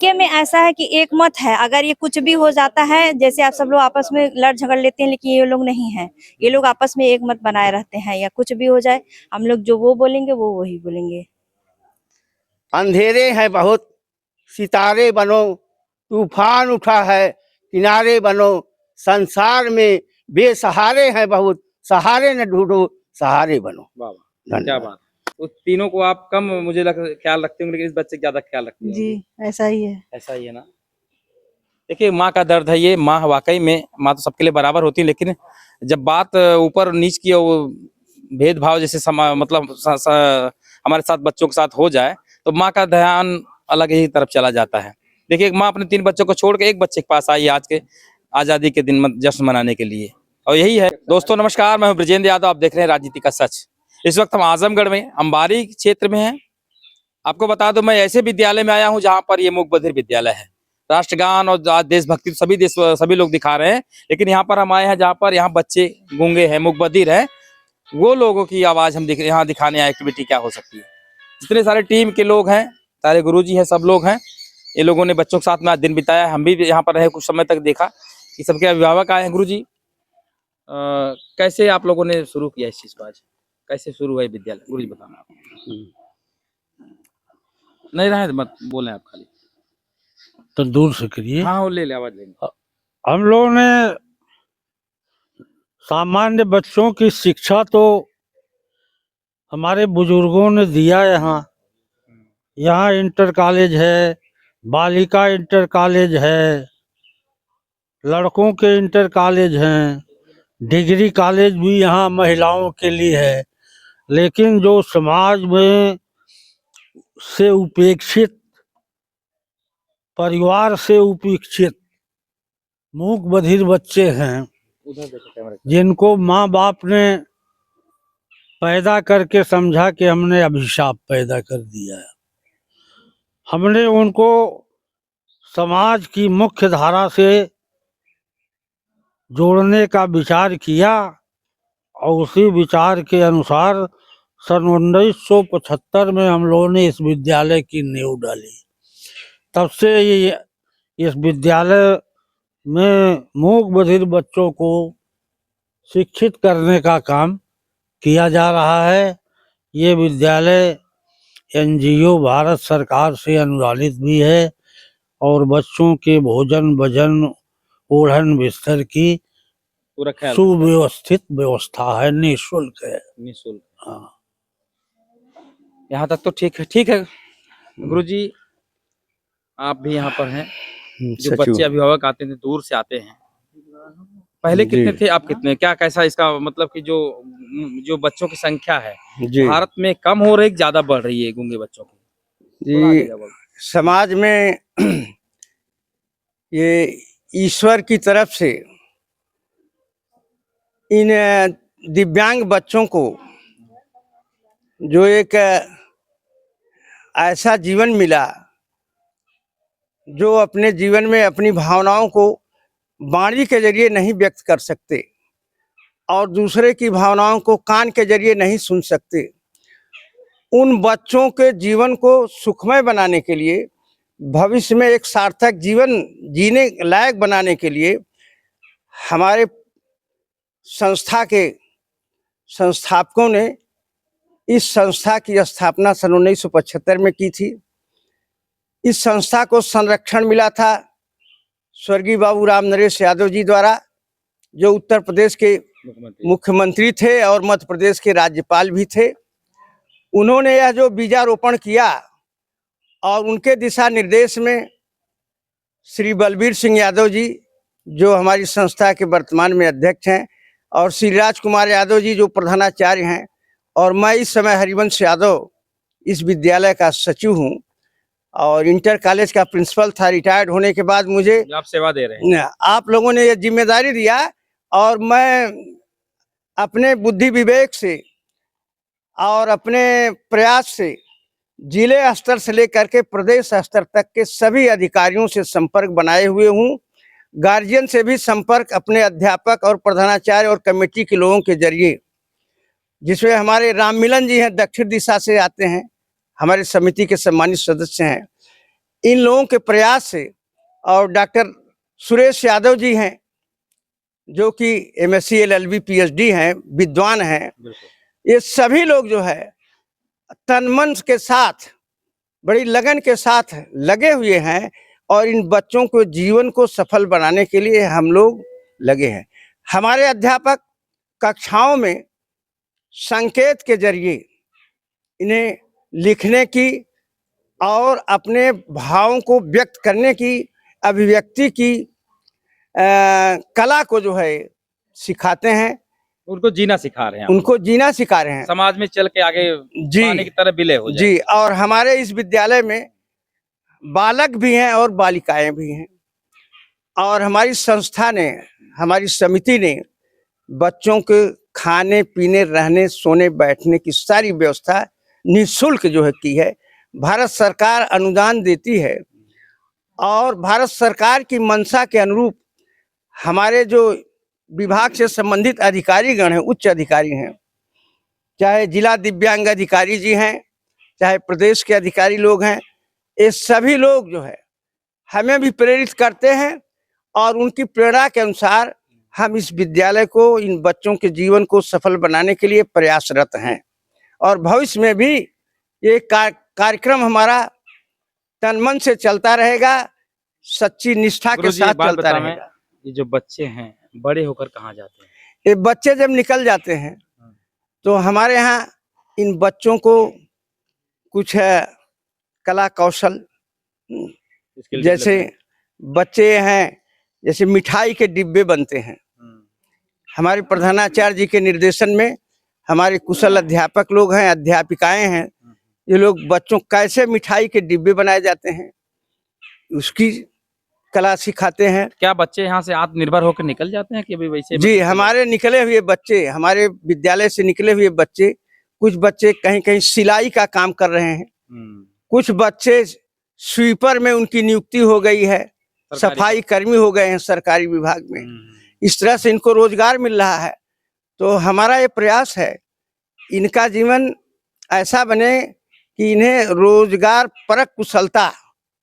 के में ऐसा है कि एक मत है, अगर ये कुछ भी हो जाता है, जैसे आप सब लोग आपस में लड़ झगड़ लेते हैं, लेकिन ये लोग नहीं है। ये लोग आपस में एक मत बनाए रहते हैं, या कुछ भी हो जाए हम लोग जो वो बोलेंगे वो वही बोलेंगे। अंधेरे हैं बहुत, सितारे बनो, तूफान उठा है किनारे बनो, संसार में बेसहारे हैं बहुत, सहारे न ढूंढो सहारे बनो। वाह वाह, क्या बात। तो तीनों को आप कम मुझे ख्याल रखते होंगे, लेकिन इस बच्चे का ज्यादा ख्याल रखते हैं। जी ऐसा ही है। ऐसा ही है ना। देखिए माँ का दर्द है ये। माँ वाकई में, माँ तो सबके लिए बराबर होती है, लेकिन जब बात ऊपर नीच की वो भेदभाव जैसे मतलब हमारे साथ बच्चों के साथ हो जाए तो माँ का ध्यान अलग ही तरफ चला जाता है। देखिए एक माँ अपने 3 बच्चों को छोड़ के एक बच्चे के पास आई आज के आजादी के दिन जश्न मनाने के लिए, और यही है। दोस्तों नमस्कार, मैं हूं ब्रजेंद्र यादव, आप देख रहे हैं राजनीति का सच। इस वक्त हम आजमगढ़ में अंबारी क्षेत्र में हैं। आपको बता दूं, मैं ऐसे विद्यालय में आया हूं जहां पर ये मूक बधिर विद्यालय है। राष्ट्रगान और देशभक्ति सभी लोग दिखा रहे हैं, लेकिन यहाँ पर हम आए हैं जहाँ पर यहाँ बच्चे गूंगे हैं, मूक बधिर हैं। वो लोगों की आवाज हम यहाँ दिखाने आए। एक्टिविटी क्या हो सकती है। जितने सारे टीम के लोग हैं, सारे गुरुजी हैं, सब लोग हैं। ये लोगों ने बच्चों के साथ में आज दिन बिताया। हम भी यहाँ पर रहे, कुछ समय तक देखा कि सबके अभिभावक आए हैं। गुरुजी कैसे आप लोगों ने शुरू किया इस चीज को, आज कैसे शुरू हुआ विद्यालय, गुरुजी बताना आप। नहीं रहे मत बोले आप, खाली तो दूर से करिए। हाँ ले आवाज लेंगे। हम लोगों ने सामान्य बच्चों की शिक्षा तो हमारे बुजुर्गों ने दिया। यहाँ इंटर कॉलेज है, बालिका इंटर कॉलेज है, लड़कों के इंटर कॉलेज हैं, डिग्री कॉलेज भी यहाँ महिलाओं के लिए है। लेकिन जो समाज में से उपेक्षित, परिवार से उपेक्षित मूक बधिर बच्चे हैं, जिनको माँ बाप ने पैदा करके समझा कि हमने अभिशाप पैदा कर दिया है, हमने उनको समाज की मुख्य धारा से जोड़ने का विचार किया और उसी विचार के अनुसार सन 1975 में हम लोगों ने इस विद्यालय की नींव डाली। तब से ये इस विद्यालय में मूक बधिर बच्चों को शिक्षित करने का काम किया जा रहा है। ये विद्यालय एनजीओ भारत सरकार से अनुदानित भी है और बच्चों के भोजन भजन ओढ़न बिस्तर की सुव्यवस्थित व्यवस्था है, निःशुल्क है। निःशुल्क, हाँ, यहाँ तक तो ठीक है। ठीक है गुरुजी, आप भी यहाँ पर हैं। जो बच्चे अभिभावक आते थे, दूर से आते हैं, पहले कितने थे, आप कितने, क्या कैसा इसका मतलब कि जो बच्चों की संख्या है भारत में कम हो रही, ज्यादा बढ़ रही है गूंगे बच्चों की जी? समाज में ये ईश्वर की तरफ से इन दिव्यांग बच्चों को जो एक ऐसा जीवन मिला जो अपने जीवन में अपनी भावनाओं को वाणी के जरिए नहीं व्यक्त कर सकते और दूसरे की भावनाओं को कान के जरिए नहीं सुन सकते, उन बच्चों के जीवन को सुखमय बनाने के लिए, भविष्य में एक सार्थक जीवन जीने लायक बनाने के लिए हमारे संस्था के संस्थापकों ने इस संस्था की स्थापना सन 1975 में की थी। इस संस्था को संरक्षण मिला था स्वर्गीय बाबू राम नरेश यादव जी द्वारा, जो उत्तर प्रदेश के मुख्यमंत्री थे और मध्य प्रदेश के राज्यपाल भी थे। उन्होंने यह जो बीजारोपण किया और उनके दिशा निर्देश में श्री बलबीर सिंह यादव जी, जो हमारी संस्था के वर्तमान में अध्यक्ष हैं, और श्री राजकुमार यादव जी, जो प्रधानाचार्य हैं, और मैं इस समय हरिवंश यादव इस विद्यालय का सचिव हूँ और इंटर कॉलेज का प्रिंसिपल था। रिटायर्ड होने के बाद मुझे आप सेवा दे रहे हैं, आप लोगों ने यह जिम्मेदारी दिया और मैं अपने बुद्धि विवेक से और अपने प्रयास से जिले स्तर से लेकर के प्रदेश स्तर तक के सभी अधिकारियों से संपर्क बनाए हुए हूँ। गार्जियन से भी संपर्क अपने अध्यापक और प्रधानाचार्य और कमेटी के लोगों के जरिए, जिसमें हमारे राम मिलन जी हैं, दक्षिण दिशा से आते हैं, हमारे समिति के सम्मानित सदस्य हैं। इन लोगों के प्रयास से, और डॉक्टर सुरेश यादव जी हैं जो कि MSc LLB PhD हैं, विद्वान हैं, ये सभी लोग जो है तन मन के साथ, बड़ी लगन के साथ लगे हुए हैं और इन बच्चों को जीवन को सफल बनाने के लिए हम लोग लगे हैं। हमारे अध्यापक कक्षाओं में संकेत के जरिए इन्हें लिखने की और अपने भावों को व्यक्त करने की, अभिव्यक्ति की कला को जो है सिखाते हैं, उनको जीना सिखा रहे हैं, उनको जीना सिखा रहे हैं, समाज में चल के आगे जी पाने की तरफ विलय हो जाए। जी। और हमारे इस विद्यालय में बालक भी हैं और बालिकाएं भी हैं, और हमारी संस्था ने, हमारी समिति ने बच्चों के खाने पीने, रहने, सोने, बैठने की सारी व्यवस्था निःशुल्क जो है की है। भारत सरकार अनुदान देती है और भारत सरकार की मंशा के अनुरूप हमारे जो विभाग से संबंधित अधिकारीगण हैं, उच्च अधिकारी हैं, चाहे जिला दिव्यांग अधिकारी जी हैं, चाहे प्रदेश के अधिकारी लोग हैं, ये सभी लोग जो है हमें भी प्रेरित करते हैं और उनकी प्रेरणा के अनुसार हम इस विद्यालय को, इन बच्चों के जीवन को सफल बनाने के लिए प्रयासरत हैं। और भविष्य में भी ये कार्यक्रम हमारा तन मन से चलता रहेगा, सच्ची निष्ठा के गुरुजी, साथ बात चलता बताएं, रहेगा। ये जो बच्चे हैं बड़े होकर कहाँ जाते हैं? ये बच्चे जब निकल जाते हैं तो हमारे यहाँ इन बच्चों को कुछ कला कौशल, जैसे बच्चे हैं, जैसे मिठाई के डिब्बे बनते हैं, हमारे प्रधानाचार्य जी के निर्देशन में हमारे कुशल अध्यापक लोग हैं, अध्यापिकाएं हैं, ये लोग बच्चों कैसे मिठाई के डिब्बे बनाए जाते हैं उसकी कला सिखाते हैं। क्या बच्चे यहाँ से आत्मनिर्भर होकर निकल जाते हैं कि अभी वैसे? जी, हमारे निकले हुए बच्चे, हमारे विद्यालय से निकले हुए बच्चे, कुछ बच्चे कहीं कहीं सिलाई का काम कर रहे हैं, कुछ बच्चे स्वीपर में उनकी नियुक्ति हो गई है, सफाई कर्मी हो गए हैं सरकारी विभाग में। इस तरह से इनको रोजगार मिल रहा है। तो हमारा ये प्रयास है इनका जीवन ऐसा बने कि इन्हें रोजगार परक कुशलता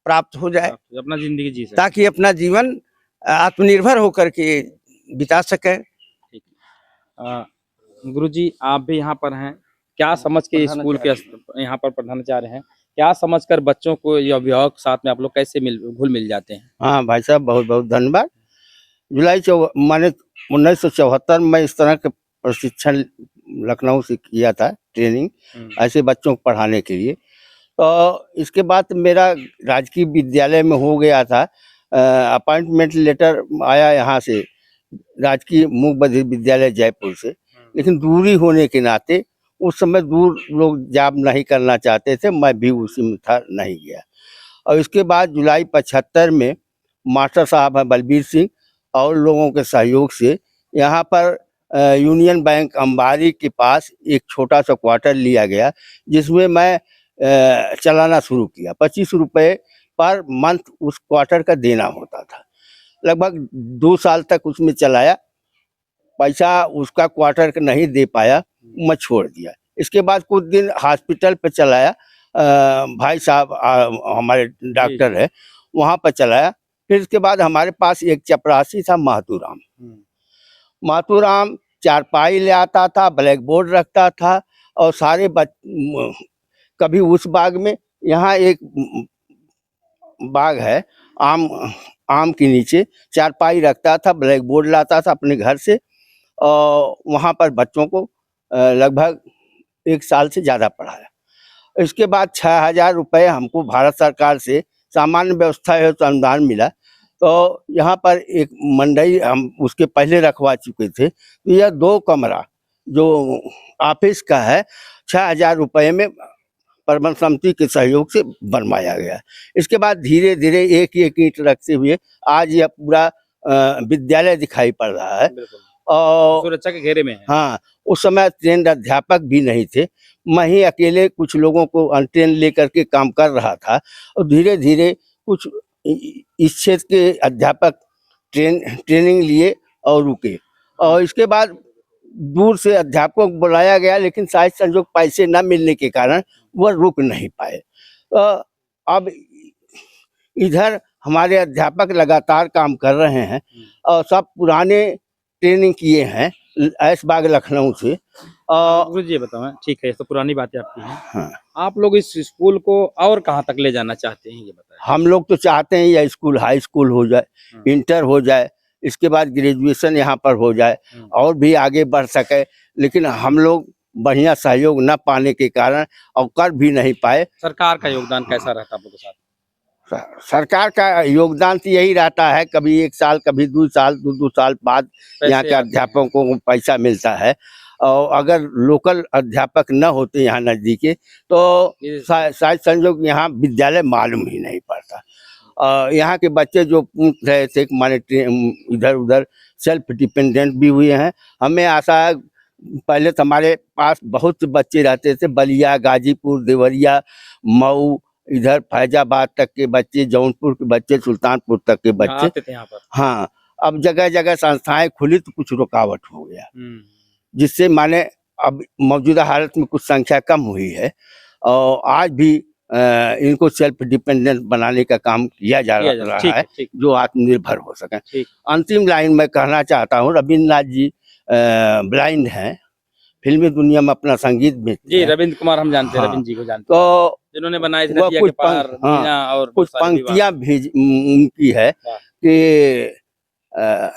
प्राप्त हो जाए, अपना जिंदगी जी सके, ताकि अपना जीवन आत्मनिर्भर होकर के बिता सके। गुरुजी, आप भी यहाँ पर हैं, क्या समझ के स्कूल के यहाँ पर प्रधानाचार्य हैं, क्या समझकर बच्चों को या अभिभावक साथ में आप लोग कैसे घुल मिल जाते हैं? हाँ भाई साहब, बहुत बहुत धन्यवाद। माने 1974 में इस तरह के प्रशिक्षण लखनऊ से किया था, ट्रेनिंग ऐसे बच्चों को पढ़ाने के लिए। तो इसके बाद मेरा राजकीय विद्यालय में हो गया था, अपॉइंटमेंट लेटर आया यहाँ से राजकीय मूक बधिर विद्यालय जयपुर से, लेकिन दूरी होने के नाते उस समय दूर लोग जॉब नहीं करना चाहते थे, मैं भी उसी में था, नहीं गया। और इसके बाद जुलाई 75 में मास्टर साहब हैं बलबीर सिंह और लोगों के सहयोग से यहाँ पर यूनियन बैंक अंबारी के पास एक छोटा सा क्वार्टर लिया गया, जिसमें मैं चलाना शुरू किया। 25 रुपये पर मंथ उस क्वार्टर का देना होता था। लगभग 2 साल तक उसमें चलाया, पैसा उसका क्वार्टर का नहीं दे पाया, मैं छोड़ दिया। इसके बाद कुछ दिन हॉस्पिटल पे चलाया, भाई साहब हमारे डॉक्टर है, वहाँ पर चलाया। फिर इसके बाद हमारे पास एक चपरासी था माथुराम। माथुराम चारपाई ले आता था, ब्लैक बोर्ड रखता था और सारे कभी उस बाग में, यहाँ एक बाग है आम के नीचे, चारपाई रखता था, ब्लैक बोर्ड लाता था अपने घर से और वहाँ पर बच्चों को लगभग 1 साल से ज़्यादा पढ़ाया। इसके बाद 6000 रुपये हमको भारत सरकार से सामान्य व्यवस्था है तो अनुदान मिला। तो यहाँ पर एक मंडई हम उसके पहले रखवा चुके थे, तो यह 2 कमरा जो ऑफिस का है 6000 रुपये में प्रबंध समिति के सहयोग से बनवाया गया। इसके बाद धीरे धीरे एक एक ईंट रखते हुए आज यह पूरा विद्यालय दिखाई पड़ रहा है और सुरक्षा के घेरे में है। हाँ, उस समय ट्रेंड अध्यापक भी नहीं थे, मैं ही अकेले कुछ लोगों को अनट्रेन लेकर के काम कर रहा था और धीरे धीरे कुछ इस क्षेत्र के अध्यापक ट्रेनिंग लिए और रुके। और इसके बाद दूर से अध्यापकों को बुलाया गया, लेकिन शायद संजोग पैसे न मिलने के कारण वह रुक नहीं पाए। अब इधर हमारे अध्यापक लगातार काम कर रहे हैं और सब पुराने ट्रेनिंग किए हैं ऐशबाग लखनऊ से। गुरु जी ये बताओ, ठीक है, ये तो पुरानी बातें आपकी हैं। हाँ, आप लोग इस स्कूल को और कहाँ तक ले जाना चाहते हैं, ये बताएं। हम लोग तो चाहते हैं यह स्कूल हाई स्कूल हो जाए, इंटर हो जाए, इसके बाद ग्रेजुएशन यहाँ पर हो जाए और भी आगे बढ़ सके, लेकिन हम लोग बढ़िया सहयोग न पाने के कारण और कर भी नहीं पाए। सरकार का योगदान कैसा रहता है आप लोगों के साथ? सरकार का योगदान तो यही रहता है, कभी 1 साल कभी 2 साल 2 साल बाद यहाँ के अध्यापकों को पैसा मिलता है। और अगर लोकल अध्यापक न होते यहाँ नज़दीक के तो शायद संजोग यहाँ विद्यालय मालूम ही नहीं पड़ता। यहाँ के बच्चे जो पूछ रहे थे माने इधर उधर सेल्फ डिपेंडेंट भी हुए हैं। हमें आशा है, पहले तो हमारे पास बहुत से बच्चे रहते थे, बलिया, गाजीपुर, देवरिया, मऊ, इधर फैजाबाद तक के बच्चे, जौनपुर के बच्चे, सुल्तानपुर तक के बच्चे आते थे यहाँ पर। हाँ, अब जगह जगह संस्थाएं खुली तो कुछ रुकावट हो गया, जिससे माने अब मौजूदा हालत में कुछ संख्या कम हुई है और आज भी इनको सेल्फ डिपेंडेंट बनाने का काम किया जा रहा है, जो आत्मनिर्भर हो सके। अंतिम लाइन में कहना चाहता हूँ, रविन्द्रनाथ जी ब्लाइंड हैं, फिल्मी दुनिया में अपना संगीत में जी, रविंद्र कुमार हम जानते हैं। हाँ, रविंद्र जी को जानते हैं, तो जिन्होंने बनाई थी नदिया के पार, और कुछ पंक्तियां भी उनकी है कि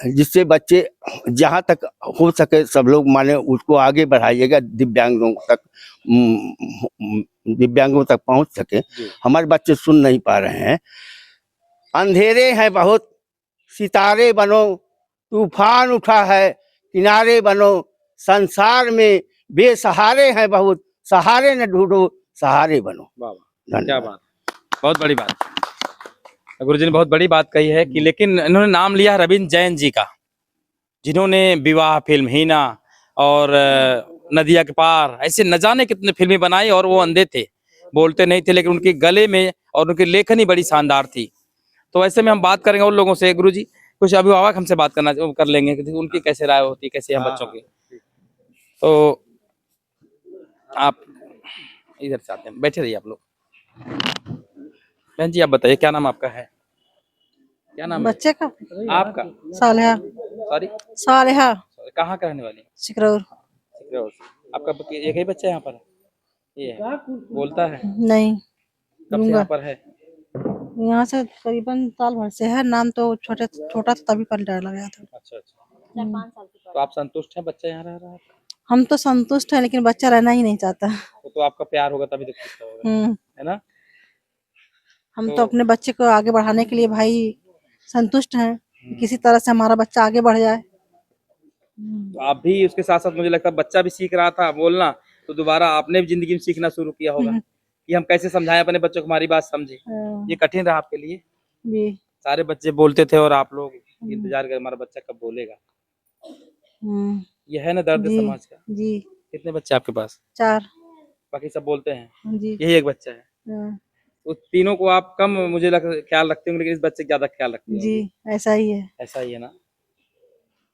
जिससे बच्चे जहाँ तक हो सके सब लोग माने उसको आगे बढ़ाइएगा, दिव्यांगों तक पहुँच सके। हमारे बच्चे सुन नहीं पा रहे हैं। अंधेरे हैं बहुत, सितारे बनो, तूफान उठा है, किनारे बनो, संसार में बेसहारे हैं बहुत, सहारे न ढूंढो, सहारे बनो। क्या बात, बहुत बड़ी बात गुरुजी ने बहुत बड़ी बात कही है कि लेकिन इन्होंने नाम लिया रविंद्र जैन जी का, जिन्होंने विवाह फिल्म, हीना और नदिया के पार, ऐसे न जाने कितने फिल्में बनाई और वो अंधे थे, बोलते नहीं थे, लेकिन उनके गले में और उनकी लेखनी बड़ी शानदार थी। तो ऐसे में हम बात करेंगे उन लोगों से। गुरुजी कुछ अभिभावक हमसे बात कर लेंगे कि उनकी कैसे राय होती है, कैसे हम बच्चों की। तो आप इधर से आते हैं, बैठे रहिए आप लोग। बहन जी आप बताइए, क्या नाम आपका है? क्या नाम बच्चे का? आपका? सालेहा। सॉरी, सालेहा। कहाँ का रहने वाली? सिकरौर। आपका एक ही बच्चा यहाँ पर है? ये है, बोलता है? नहीं। कब से यहाँ पर है? यहाँ से करीबन साल भर से है। नाम तो छोटा था तभी पंडाल लगाया था। अच्छा अच्छा, 4-5 साल से। तो आप संतुष्ट हैं बच्चा यहाँ रह रहा है? हम तो संतुष्ट है, लेकिन बच्चा रहना ही नहीं चाहता। तो आपका प्यार होगा तभी तो खुश होगा, है ना? हम तो अपने बच्चे को आगे बढ़ाने के लिए भाई संतुष्ट हैं, किसी तरह से हमारा बच्चा आगे बढ़ जाए। तो आप भी उसके साथ साथ, मुझे लगता है बच्चा भी सीख रहा था बोलना, तो दोबारा आपने भी जिंदगी में सीखना शुरू किया होगा कि हम कैसे समझाएं अपने बच्चों को, हमारी बात समझे। ये कठिन रहा आपके लिए? जी। सारे बच्चे बोलते थे और आप लोग इंतजार कर हमारा बच्चा कब बोलेगा। ये है ना दर्द समाज का। जी। कितने बच्चे आपके पास? 4। बाकी सब बोलते हैं जी। यही एक बच्चा है। तो तीनों को आप कम मुझे ख्याल रखते होंगे, लेकिन इस बच्चे का ज्यादा ख्याल रखते हैं। जी, ऐसा ही है। ऐसा ही है ना।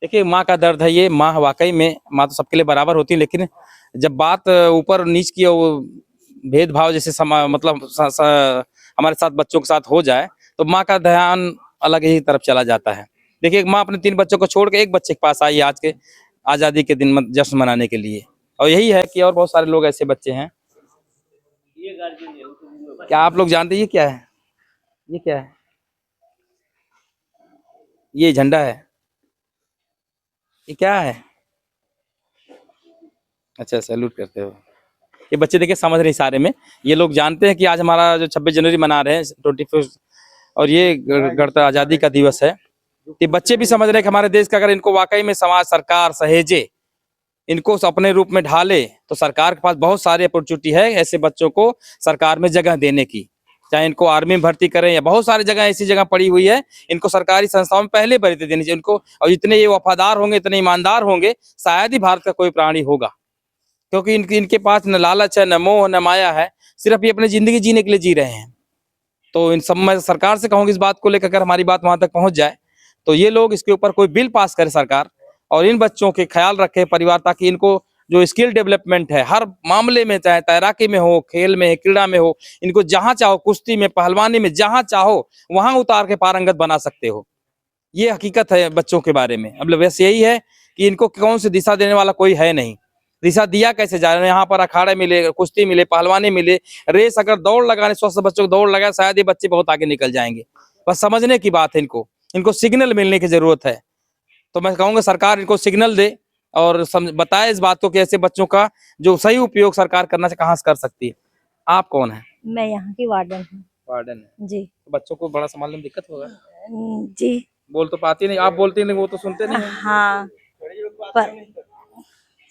देखिए माँ का दर्द है ये। माँ वाकई में, माँ तो सबके लिए बराबर होती है, लेकिन जब बात ऊपर नीच की वो भेदभाव जैसे मतलब हमारे साथ बच्चों के साथ हो जाए तो माँ का ध्यान अलग ही तरफ चला जाता है। देखिए एक माँ अपने 3 बच्चों को छोड़ के एक बच्चे के पास आई आज के आज़ादी के दिन जश्न मनाने के लिए, और यही है कि और बहुत सारे लोग ऐसे बच्चे हैं। क्या आप लोग जानते हैं ये क्या है? ये क्या है? ये झंडा है। ये क्या है? अच्छा, सैल्यूट करते हो। ये बच्चे देखिए समझ रहे इशारे में। ये लोग जानते हैं कि आज हमारा जो 26 जनवरी मना रहे हैं 21 और ये गणतंत्र आज़ादी का दिवस है। ये बच्चे भी समझ रहे हैं कि हमारे देश का अगर इनको वाकई में समाज सरकार सहेजे, इनको अपने रूप में ढाले, तो सरकार के पास बहुत सारी अपॉर्चुनिटी है ऐसे बच्चों को सरकार में जगह देने की। चाहे इनको आर्मी में भर्ती करें या बहुत सारी जगह ऐसी जगह पड़ी हुई है, इनको सरकारी संस्थाओं में पहले भर्ती देनी चाहिए इनको। और जितने ये वफादार होंगे, इतने ईमानदार होंगे, शायद ही भारत का कोई प्राणी होगा, क्योंकि इनके पास न लालच है, न मोह, न माया है, सिर्फ ये अपनी जिंदगी जीने के लिए जी रहे हैं। तो इन सब मैं सरकार से कहूँगी इस बात को लेकर, हमारी बात वहां तक पहुंच जाए तो ये लोग इसके ऊपर कोई बिल पास करे सरकार, और इन बच्चों के ख्याल रखे परिवार, ताकि इनको जो स्किल डेवलपमेंट है हर मामले में, चाहे तैराकी में हो, खेल में, क्रीड़ा में हो, इनको जहां चाहो, कुश्ती में, पहलवानी में, जहां चाहो वहां उतार के पारंगत बना सकते हो। ये हकीकत है बच्चों के बारे में। मतलब बस यही है कि इनको कौन सी दिशा देने वाला कोई है नहीं। दिशा दिया कैसे जा रहे हैं? यहाँ पर अखाड़े मिले, कुश्ती मिले, पहलवानी मिले, रेस अगर दौड़ लगाने, स्वस्थ बच्चों को दौड़ लगाए, शायद ये बच्चे बहुत आगे निकल जाएंगे। बस समझने की बात है, इनको सिग्नल मिलने की जरूरत है। तो मैं कहूँगा सरकार इनको सिग्नल दे और बताए इस बात को कि ऐसे बच्चों का जो सही उपयोग सरकार करना से कहाँ से कर सकती है। आप कौन है? मैं यहाँ की वार्डन हूँ। वार्डन है। जी। तो बच्चों को बड़ा संभालने में दिक्कत होगा? जी। बोल तो पाती नहीं, आप बोलती नहीं, वो तो सुनते नहीं। हाँ पर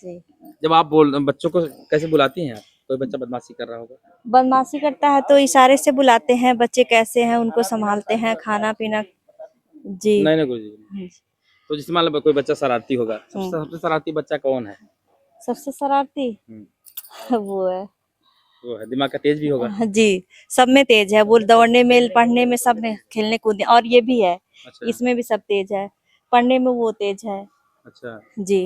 जी। जब आप बच्चों को कैसे बुलाती हैं आप? कोई बच्चा बदमाशी कर रहा होगा? बदमाशी करता है तो इशारे से बुलाते हैं, बच्चे कैसे हैं उनको संभालते हैं, खाना पीना। जी। नहीं गुरुजी। तो जिसमें मान लो कोई बच्चा शरारती होगा, सबसे शरारती बच्चा कौन है? सबसे शरारती वो है, दिमाग का तेज भी होगा। जी, सब में तेज है वो, दौड़ने में, पढ़ने में, सब में, खेलने कूदने, और ये भी है। अच्छा। इसमें भी सब तेज है, पढ़ने में वो तेज है। अच्छा जी।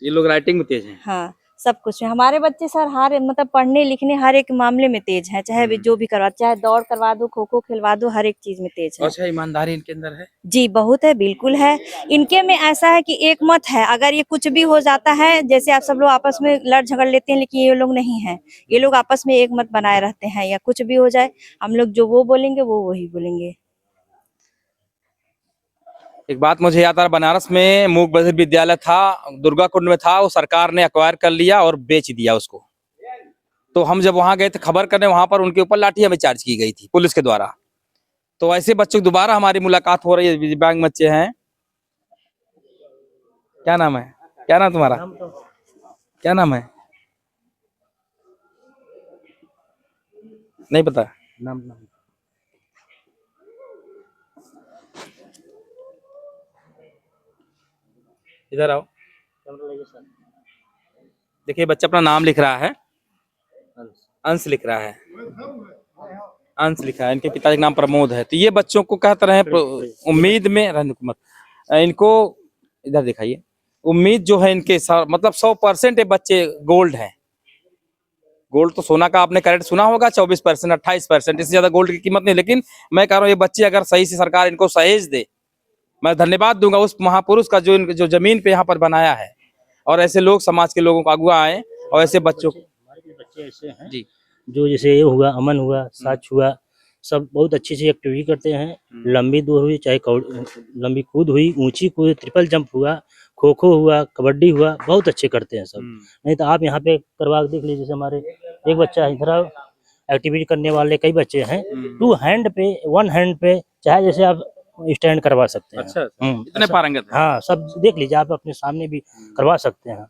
ये लोग राइटिंग में तेज हैं? हाँ सब कुछ है हमारे बच्चे सर, हर मतलब पढ़ने लिखने हर एक मामले में तेज है, चाहे भी जो भी करवा, चाहे दौड़ करवा दो, खो खो खिलवा दो, हर एक चीज में तेज है। अच्छा ईमानदारी इनके अंदर है? जी बहुत है, बिल्कुल है। इनके में ऐसा है कि एक मत है, अगर ये कुछ भी हो जाता है, जैसे आप सब लोग आपस में लड़ झगड़ लेते हैं, लेकिन ये लोग नहीं है। ये लोग आपस में एक मत बनाए रहते हैं, या कुछ भी हो जाए हम लोग जो वो बोलेंगे वो वही बोलेंगे। एक बात मुझे याद आ रहा, बनारस में मूक बधिर विद्यालय था, दुर्गा कुंड में था, वो सरकार ने एक्वायर कर लिया और बेच दिया उसको। तो हम जब वहां गए थे खबर करने, वहां पर उनके ऊपर लाठी हमें चार्ज की गई थी पुलिस के द्वारा। तो ऐसे बच्चों की दोबारा हमारी मुलाकात हो रही है, दिव्यांग बच्चे हैं। क्या नाम है? क्या नाम तुम्हारा? क्या नाम है? नहीं पता नाम? इधर आओ, देखिए बच्चा अपना नाम लिख रहा है, अंश लिख रहा है, अंश लिखा है। इनके पिताजी का नाम प्रमोद है। तो ये बच्चों को कहते रहे उम्मीद में रहने, इनको इधर दिखाइए, उम्मीद जो है इनके मतलब 100% बच्चे गोल्ड हैं। गोल्ड तो सोना का आपने कैरेट सुना होगा, 24%, 28%, इससे ज्यादा गोल्ड की कीमत नहीं। लेकिन मैं कह रहा हूँ ये बच्चे अगर सही से सरकार इनको सहेज दे, मैं धन्यवाद दूंगा उस महापुरुष का जो जमीन पे यहाँ पर बनाया है। और ऐसे लोग समाज के लोगों को अगुआ आए और ऐसे बच्चों को, हमारे बच्चे ऐसे हैं जी, जो जैसे ये हुआ, अमन हुआ, साच हुआ, सब बहुत अच्छी सी एक्टिविटी करते हैं। लंबी दौड़ हुई, चाहे लंबी कूद हुई, ऊंची कूद, ट्रिपल जंप हुआ, खो खो हुआ, कबड्डी हुआ, बहुत अच्छे करते हैं सब। नहीं तो आप यहाँ पे करवा के देख लीजिए, जैसे हमारे एक बच्चा है, इधर एक्टिविटी करने वाले कई बच्चे हैं, 2 हैंड पे, 1 हैंड पे, चाहे जैसे आप स्टैंड करवा सकते हैं। अच्छा, इतने पारंगत हैं। हाँ सब देख लीजिए, आप अपने सामने भी करवा सकते हैं,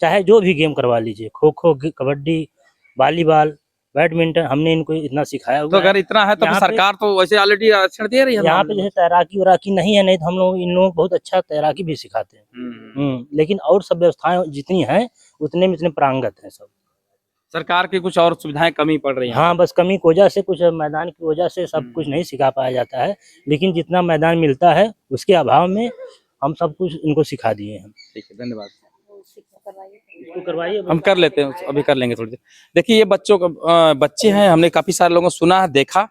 चाहे जो भी गेम करवा लीजिए, खो खो, कबड्डी, वॉलीबॉल, बैडमिंटन, हमने इनको इतना सिखाया हुआ तो अगर इतना है तो यहाँ सरकार तो वैसे ऑलरेडी आरक्षण दे रही है। यहाँ पे जैसे तैराकी वैराकी नहीं है, नहीं तो हम लोग इन लोगों को बहुत अच्छा तैराकी भी सिखाते हैं। लेकिन और सब व्यवस्थाएं जितनी हैं उतने में इतने प्रांगत हैं सब। सरकार की कुछ और सुविधाएं कमी पड़ रही हैं। हाँ बस कमी की वजह से, कुछ मैदान की वजह से सब कुछ नहीं सिखा पाया जाता है, लेकिन जितना मैदान मिलता है उसके अभाव में हम सब कुछ इनको सिखा दिए हैं। ठीक है, धन्यवाद। इसको करवाइए, हम कर लेते हैं, अभी कर लेंगे थोड़ी देर। देखिए ये बच्चे हैं, हमने काफी सारे लोगों को सुना है, देखा,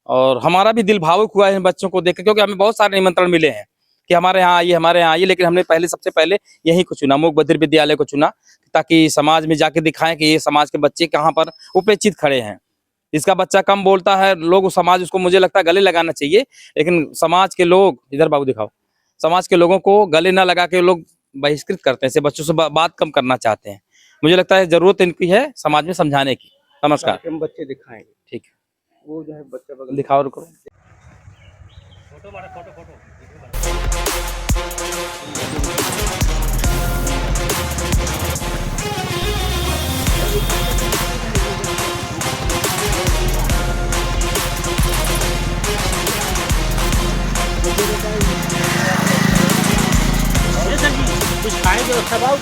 और हमारा भी दिल भावुक हुआ है इन बच्चों को देख, क्योंकि हमें बहुत सारे निमंत्रण मिले हैं कि हमारे यहाँ आइए, हमारे यहाँ आइए, लेकिन हमने सबसे पहले यही को चुना, मूक बधिर विद्यालय को चुना, ताकि समाज में जाके दिखाएं कि ये समाज के बच्चे कहाँ पर उपेक्षित खड़े हैं। जिसका बच्चा कम बोलता है, लोग समाज उसको, मुझे लगता है गले लगाना चाहिए, लेकिन समाज के लोग, इधर बाबू दिखाओ, समाज के लोगों को गले ना लगा के लोग बहिष्कृत करते हैं, ऐसे बच्चों से बात कम करना चाहते हैं। मुझे लगता है जरूरत इनकी है समाज में समझाने की। नमस्कार। हम बच्चे दिखाएंगे, ठीक है, वो जो है बच्चा बगल दिखाओ, रुको। कुछ खाएंगे उसका भाव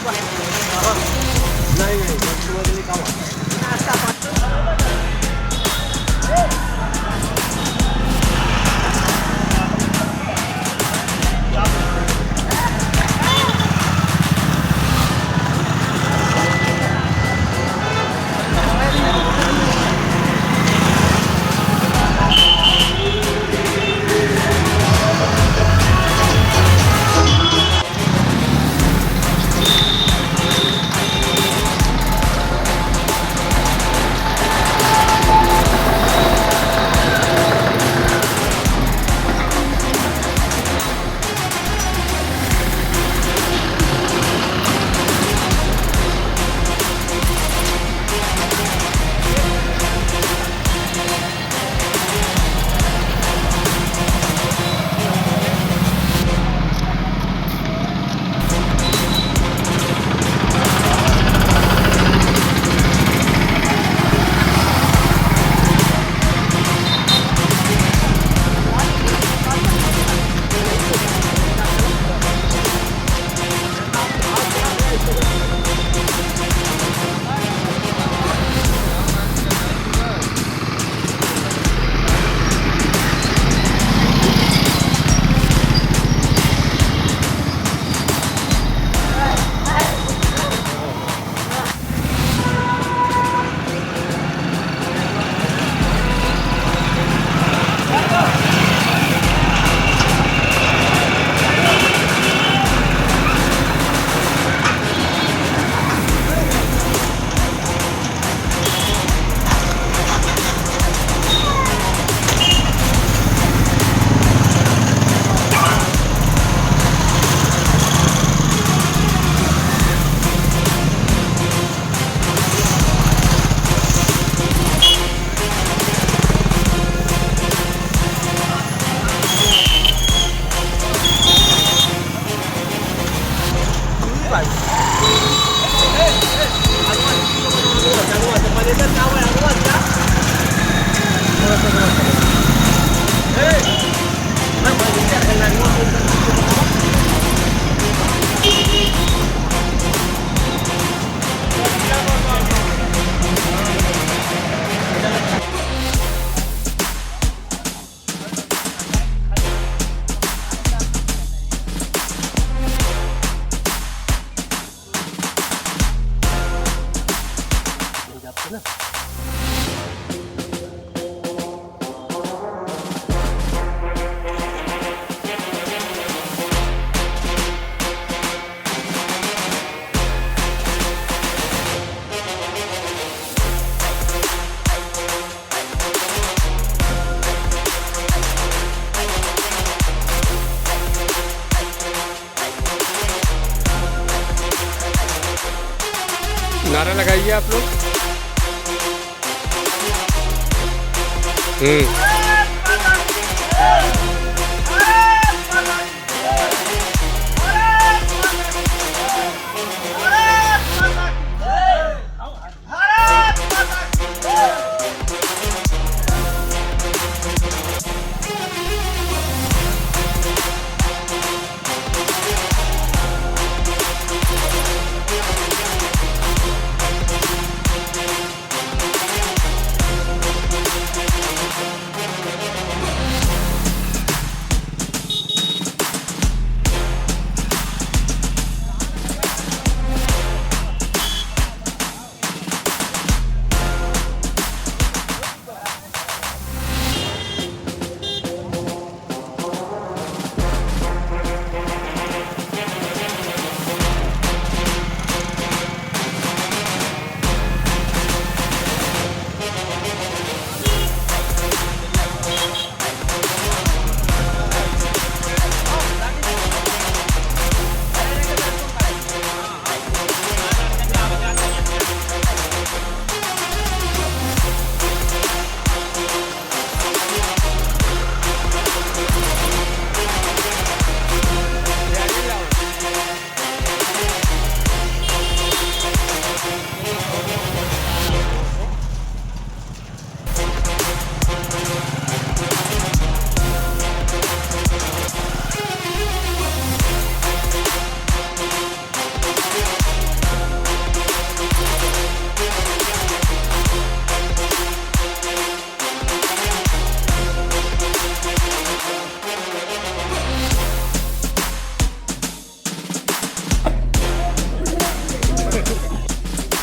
नारा लगाइए आप लोग।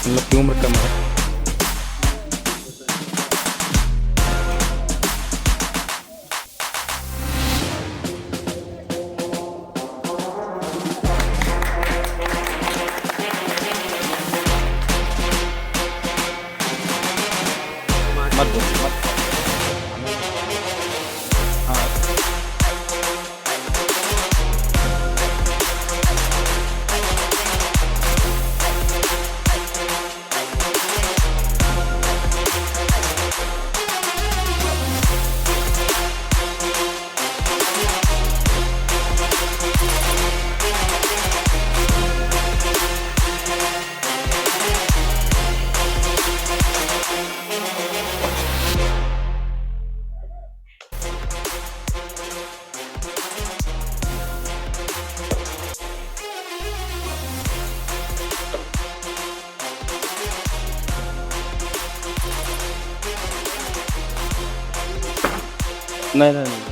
लोग की उम्र कम है। मत बोल, मत। हाँ। नहीं नहीं नहीं।